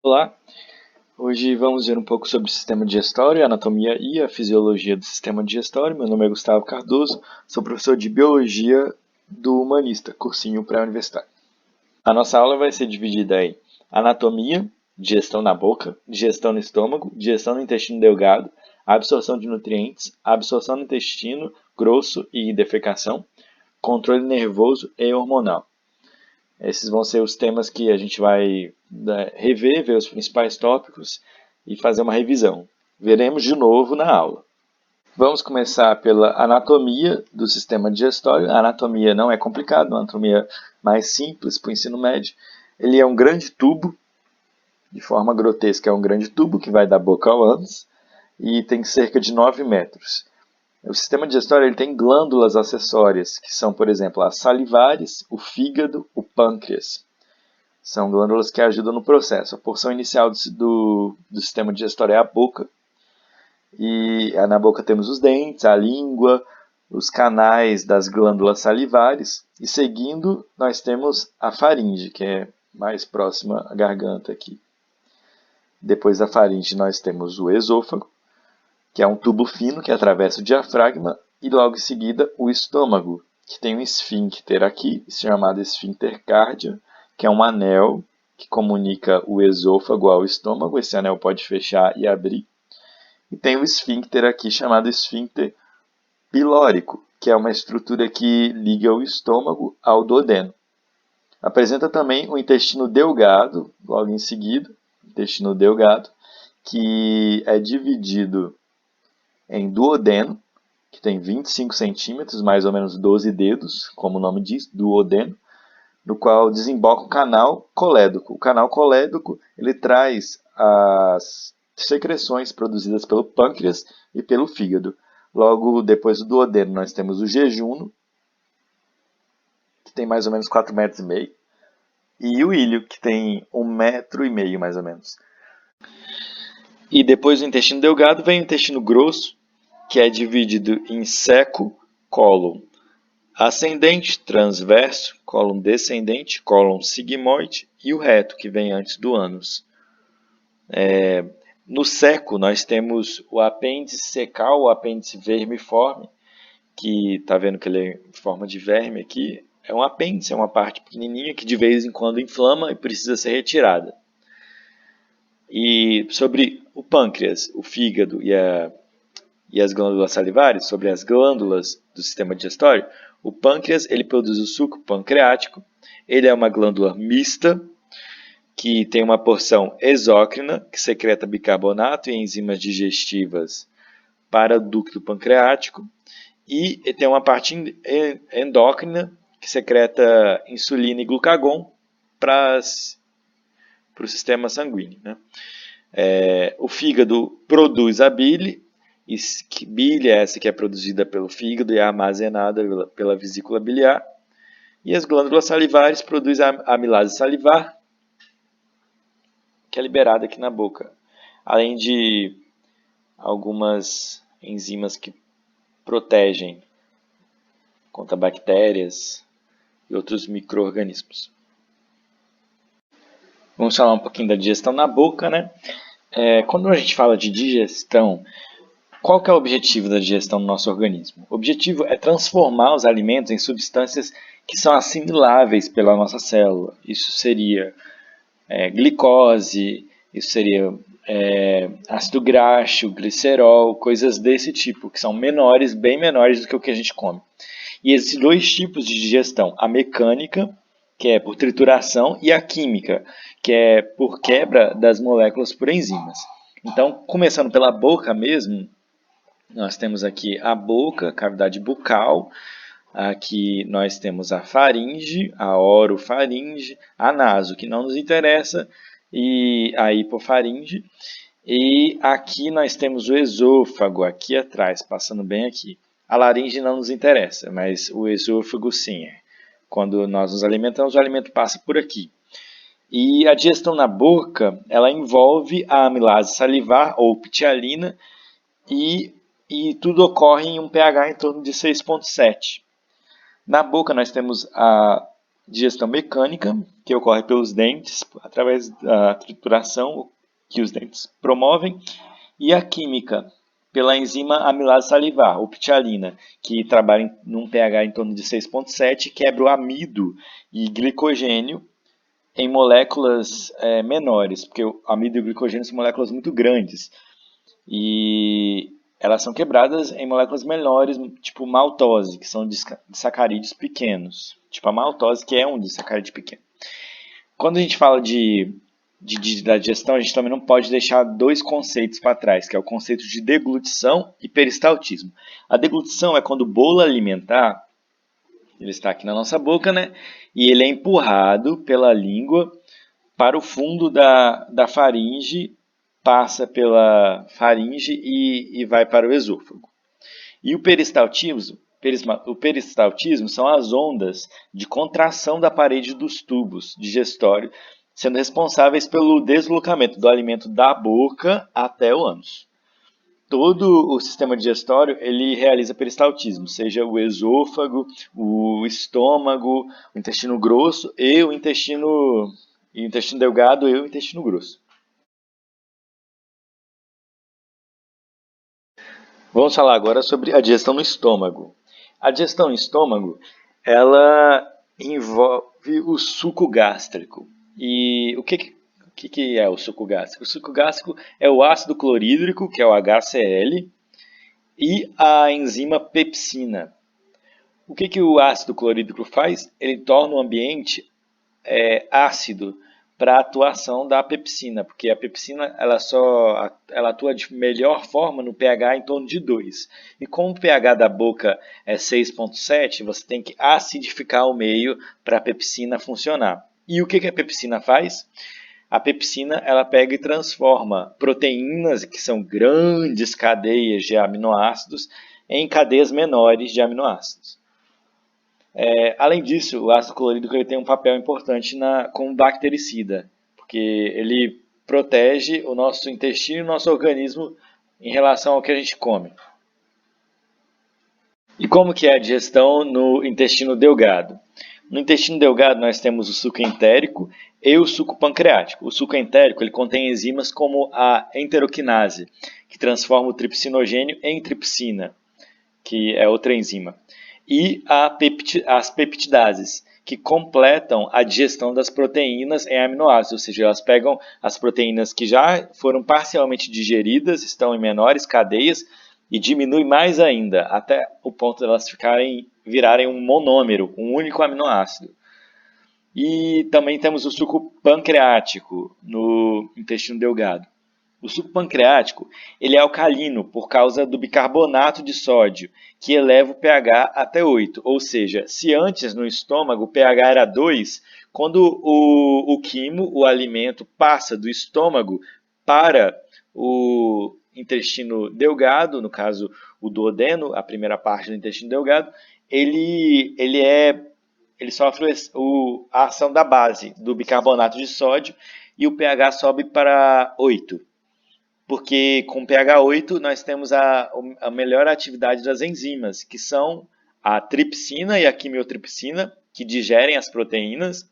Olá, hoje vamos ver um pouco sobre o sistema digestório, a anatomia e a fisiologia do sistema digestório. Meu nome é Gustavo Cardoso, sou professor de Biologia do Humanista, cursinho pré-universitário. A nossa aula vai ser dividida em anatomia, digestão na boca, digestão no estômago, digestão no intestino delgado, absorção de nutrientes, absorção no intestino grosso e defecação, controle nervoso e hormonal. Esses vão ser os temas que a gente vai rever, ver os principais tópicos e fazer uma revisão. Veremos de novo na aula. Vamos começar pela anatomia do sistema digestório. A anatomia não é complicada, uma anatomia mais simples para o ensino médio. Ele é um grande tubo, de forma grotesca, é um grande tubo que vai da boca ao ânus e tem cerca de 9 metros. O sistema digestório ele tem glândulas acessórias, que são, por exemplo, as salivares, o fígado, o pâncreas. São glândulas que ajudam no processo. A porção inicial do sistema digestório é a boca. E na boca temos os dentes, a língua, os canais das glândulas salivares. E seguindo, nós temos a faringe, que é mais próxima à garganta aqui. Depois da faringe, nós temos o esôfago, que é um tubo fino que atravessa o diafragma. E logo em seguida, o estômago, que tem um esfíncter aqui, chamado esfíncter cárdio, que é um anel que comunica o esôfago ao estômago. Esse anel pode fechar e abrir. E tem o esfíncter aqui, chamado esfíncter pilórico, que é uma estrutura que liga o estômago ao duodeno. Apresenta também o intestino delgado, logo em seguida, intestino delgado, que é dividido em duodeno, que tem 25 centímetros, mais ou menos 12 dedos, como o nome diz, duodeno, no qual desemboca o canal colédoco. O canal colédoco ele traz as secreções produzidas pelo pâncreas e pelo fígado. Logo depois do duodeno nós temos o jejum, que tem mais ou menos 4,5 metros, e o íleo, que tem 1,5 metro mais ou menos. E depois do intestino delgado vem o intestino grosso, que é dividido em seco, cólon ascendente, transverso, cólon descendente, cólon sigmoide e o reto, que vem antes do ânus. No seco, nós temos o apêndice secal, o apêndice vermiforme, que está vendo que ele é em forma de verme aqui. É um apêndice, é uma parte pequenininha que de vez em quando inflama e precisa ser retirada. E sobre o pâncreas, o fígado e as glândulas salivares, sobre as glândulas do sistema digestório, o pâncreas ele produz o suco pancreático, ele é uma glândula mista, que tem uma porção exócrina, que secreta bicarbonato e enzimas digestivas para o ducto pancreático, e tem uma parte endócrina, que secreta insulina e glucagon para o sistema sanguíneo. Né? O fígado produz a bile, bile é essa que é produzida pelo fígado e é armazenada pela vesícula biliar. E as glândulas salivares produzem a amilase salivar, que é liberada aqui na boca. Além de algumas enzimas que protegem contra bactérias e outros micro-organismos. Vamos falar um pouquinho da digestão na boca, né? Quando a gente fala de digestão, qual que é o objetivo da digestão no nosso organismo? O objetivo é transformar os alimentos em substâncias que são assimiláveis pela nossa célula. Isso seria glicose, isso seria ácido graxo, glicerol, coisas desse tipo, que são menores, bem menores do que o que a gente come. E existem dois tipos de digestão, a mecânica, que é por trituração, e a química, que é por quebra das moléculas por enzimas. Então, começando pela boca mesmo, nós temos aqui a boca, a cavidade bucal, aqui nós temos a faringe, a orofaringe, a naso, que não nos interessa, e a hipofaringe. E aqui nós temos o esôfago, aqui atrás, passando bem aqui. A laringe não nos interessa, mas o esôfago sim. Quando nós nos alimentamos, o alimento passa por aqui. E a digestão na boca, ela envolve a amilase salivar ou ptialina e tudo ocorre em um pH em torno de 6,7. Na boca nós temos a digestão mecânica, que ocorre pelos dentes, através da trituração que os dentes promovem, e a química, pela enzima amilase salivar, ou ptialina, que trabalha num pH em torno de 6,7 e quebra o amido e glicogênio em moléculas menores, porque o amido e o glicogênio são moléculas muito grandes, e elas são quebradas em moléculas menores, tipo maltose, que são disacarídeos pequenos, tipo a maltose, que é um disacarídeo pequeno. Quando a gente fala da digestão, a gente também não pode deixar dois conceitos para trás, que é o conceito de deglutição e peristaltismo. A deglutição é quando o bolo alimentar, ele está aqui na nossa boca, né? E ele é empurrado pela língua para o fundo da faringe, passa pela faringe e vai para o esôfago. E o peristaltismo são as ondas de contração da parede dos tubos digestórios, sendo responsáveis pelo deslocamento do alimento da boca até o ânus. Todo o sistema digestório ele realiza peristaltismo, seja o esôfago, o estômago, o intestino grosso e o intestino delgado e o intestino grosso. Vamos falar agora sobre a digestão no estômago. A digestão no estômago, ela envolve o suco gástrico. E o que é o suco gástrico? O suco gástrico é o ácido clorídrico, que é o HCl, e a enzima pepsina. O que o ácido clorídrico faz? Ele torna o ambiente ácido para a atuação da pepsina, porque a pepsina ela atua de melhor forma no pH em torno de 2. E como o pH da boca é 6,7, você tem que acidificar o meio para a pepsina funcionar. E o que a pepsina faz? A pepsina ela pega e transforma proteínas, que são grandes cadeias de aminoácidos, em cadeias menores de aminoácidos. Além disso, o ácido clorídrico ele tem um papel importante como bactericida, porque ele protege o nosso intestino e o nosso organismo em relação ao que a gente come. E como que é a digestão no intestino delgado? No intestino delgado nós temos o suco entérico e o suco pancreático. O suco entérico ele contém enzimas como a enteroquinase, que transforma o tripsinogênio em tripsina, que é outra enzima. E as peptidases, que completam a digestão das proteínas em aminoácidos, ou seja, elas pegam as proteínas que já foram parcialmente digeridas, estão em menores cadeias, e diminui mais ainda, até o ponto de elas virarem um monômero, um único aminoácido. E também temos o suco pancreático no intestino delgado. O suco pancreático ele é alcalino por causa do bicarbonato de sódio, que eleva o pH até 8. Ou seja, se antes no estômago o pH era 2, quando o quimo, o alimento, passa do estômago para o intestino delgado, no caso o duodeno, a primeira parte do intestino delgado, ele sofre a ação da base do bicarbonato de sódio e o pH sobe para 8. Porque com pH 8 nós temos a melhor atividade das enzimas, que são a tripsina e a quimiotripsina, que digerem as proteínas.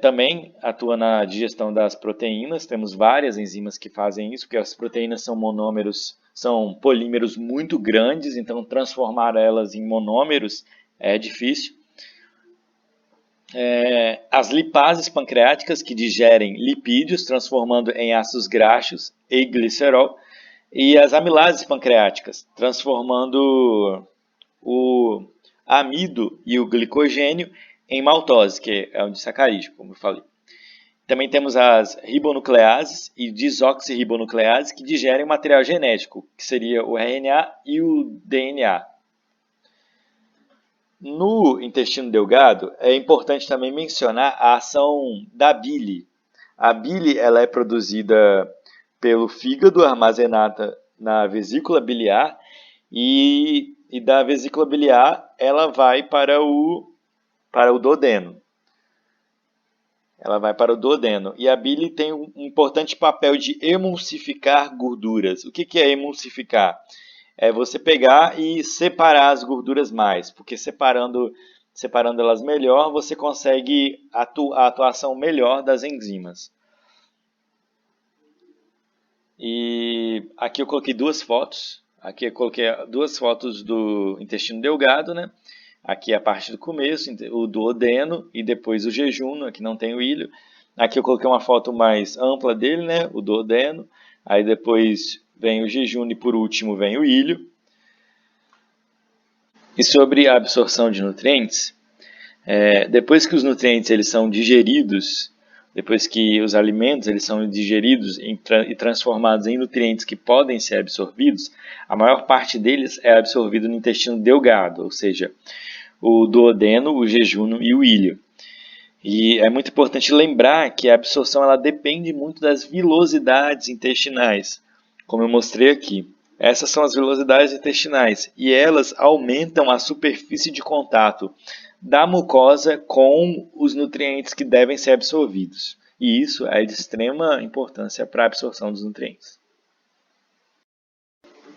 Também atua na digestão das proteínas, temos várias enzimas que fazem isso, porque as proteínas são monômeros, são polímeros muito grandes, então transformar elas em monômeros é difícil. As lipases pancreáticas, que digerem lipídios, transformando em ácidos graxos e glicerol, e as amilases pancreáticas, transformando o amido e o glicogênio em maltose, que é um disacarídeo, como eu falei. Também temos as ribonucleases e desoxirribonucleases, que digerem o material genético, que seria o RNA e o DNA. No intestino delgado, é importante também mencionar a ação da bile. A bile ela é produzida pelo fígado, armazenada na vesícula biliar, e da vesícula biliar ela vai para o duodeno. Ela vai para o duodeno. E a bile tem um importante papel de emulsificar gorduras. O que é emulsificar? É você pegar e separar as gorduras mais, porque separando separando elas melhor, você consegue a atuação melhor das enzimas. E aqui eu coloquei duas fotos. Aqui eu coloquei duas fotos do intestino delgado, né? Aqui a parte do começo, o duodeno, e depois o jejum, aqui não tem o ilho. Aqui eu coloquei uma foto mais ampla dele, né? O duodeno. Aí depois vem o jejum e por último vem o ilho. E sobre a absorção de nutrientes, depois que os nutrientes eles são digeridos, depois que os alimentos eles são digeridos e transformados em nutrientes que podem ser absorvidos, a maior parte deles é absorvido no intestino delgado, ou seja, o duodeno, o jejum e o ilho. E é muito importante lembrar que a absorção ela depende muito das vilosidades intestinais, como eu mostrei aqui. Essas são as vilosidades intestinais e elas aumentam a superfície de contato da mucosa com os nutrientes que devem ser absorvidos. E isso é de extrema importância para a absorção dos nutrientes.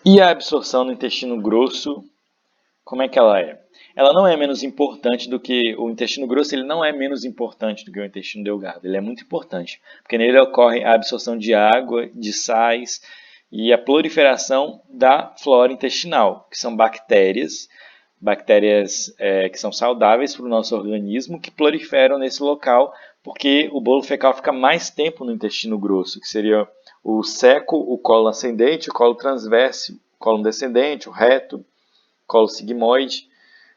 E a absorção no intestino grosso, como é que ela é? Ela não é menos importante do que o intestino grosso, ele não é menos importante do que o intestino delgado, ele é muito importante, porque nele ocorre a absorção de água, de sais e a proliferação da flora intestinal, que são bactérias que são saudáveis para o nosso organismo, que proliferam nesse local, porque o bolo fecal fica mais tempo no intestino grosso, que seria o seco, o colo ascendente, o colo transverso, o colo descendente, o reto, colo sigmoide,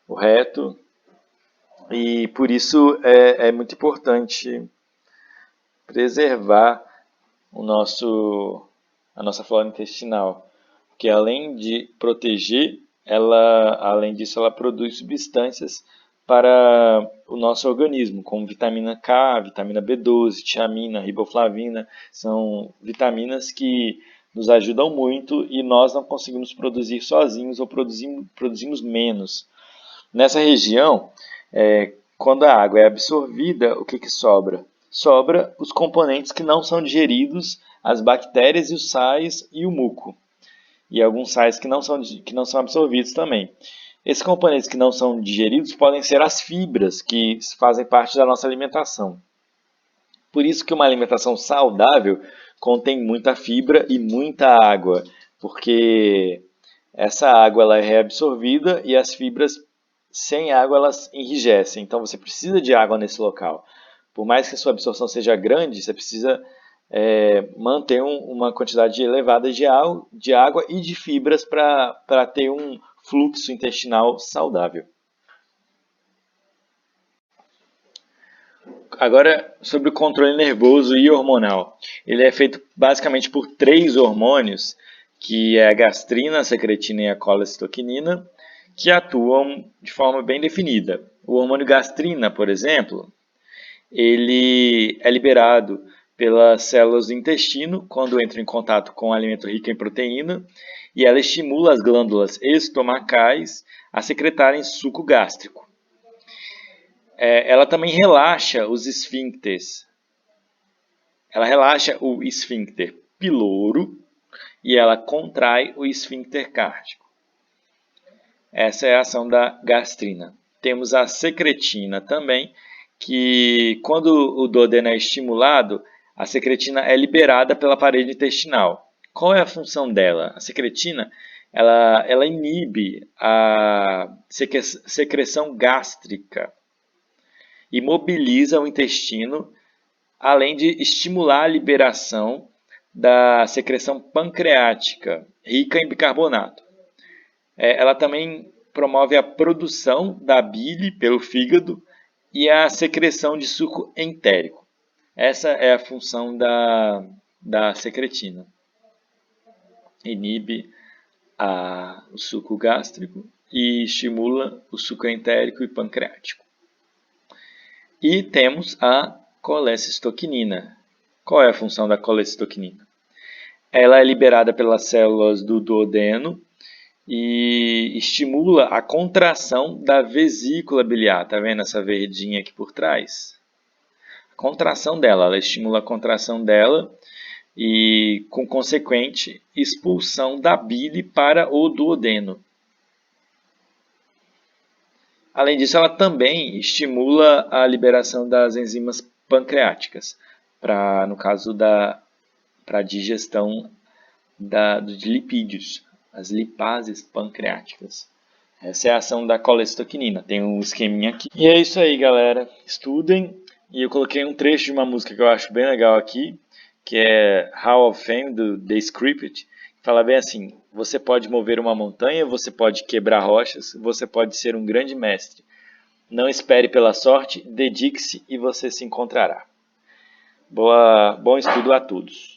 o reto, e por isso é muito importante preservar a nossa flora intestinal, porque além de proteger, além disso, ela produz substâncias para o nosso organismo, como vitamina K, vitamina B12, tiamina, riboflavina, são vitaminas que nos ajudam muito e nós não conseguimos produzir sozinhos ou produzimos menos. Nessa região, quando a água é absorvida, o que sobra? Sobra os componentes que não são digeridos, as bactérias e os sais e o muco. E alguns sais que não são absorvidos também. Esses componentes que não são digeridos podem ser as fibras, que fazem parte da nossa alimentação. Por isso que uma alimentação saudável contém muita fibra e muita água, porque essa água ela é reabsorvida e as fibras sem água elas enrijecem. Então você precisa de água nesse local. Por mais que a sua absorção seja grande, você precisa manter uma quantidade elevada de água e de fibras para ter um fluxo intestinal saudável. Agora, sobre o controle nervoso e hormonal. Ele é feito basicamente por 3 hormônios, que é a gastrina, a secretina e a colecistoquinina, que atuam de forma bem definida. O hormônio gastrina, por exemplo, ele é liberado pelas células do intestino quando entra em contato com um alimento rico em proteína e ela estimula as glândulas estomacais a secretarem suco gástrico. Ela também relaxa os esfíncteres. Ela relaxa o esfíncter piloro e ela contrai o esfíncter cárdico. Essa é a ação da gastrina. Temos a secretina também, que quando o duodeno é estimulado, a secretina é liberada pela parede intestinal. Qual é a função dela? A secretina ela inibe a secreção gástrica e mobiliza o intestino, além de estimular a liberação da secreção pancreática, rica em bicarbonato. Ela também promove a produção da bile pelo fígado e a secreção de suco entérico. Essa é a função da secretina. Inibe o suco gástrico e estimula o suco entérico e pancreático. E temos a colecistoquinina. Qual é a função da colecistoquinina? Ela é liberada pelas células do duodeno e estimula a contração da vesícula biliar. Está vendo essa verdinha aqui por trás? A contração dela, ela estimula a contração dela e, com consequente, expulsão da bile para o duodeno. Além disso, ela também estimula a liberação das enzimas pancreáticas, no caso para a digestão de lipídios, as lipases pancreáticas. Essa é a ação da colesteoquinina, tem um esqueminha aqui. E é isso aí, galera. Estudem. E eu coloquei um trecho de uma música que eu acho bem legal aqui, que é Hall of Fame, do The Script. Fala bem assim: você pode mover uma montanha, você pode quebrar rochas, você pode ser um grande mestre. Não espere pela sorte, dedique-se e você se encontrará. Bom estudo a todos.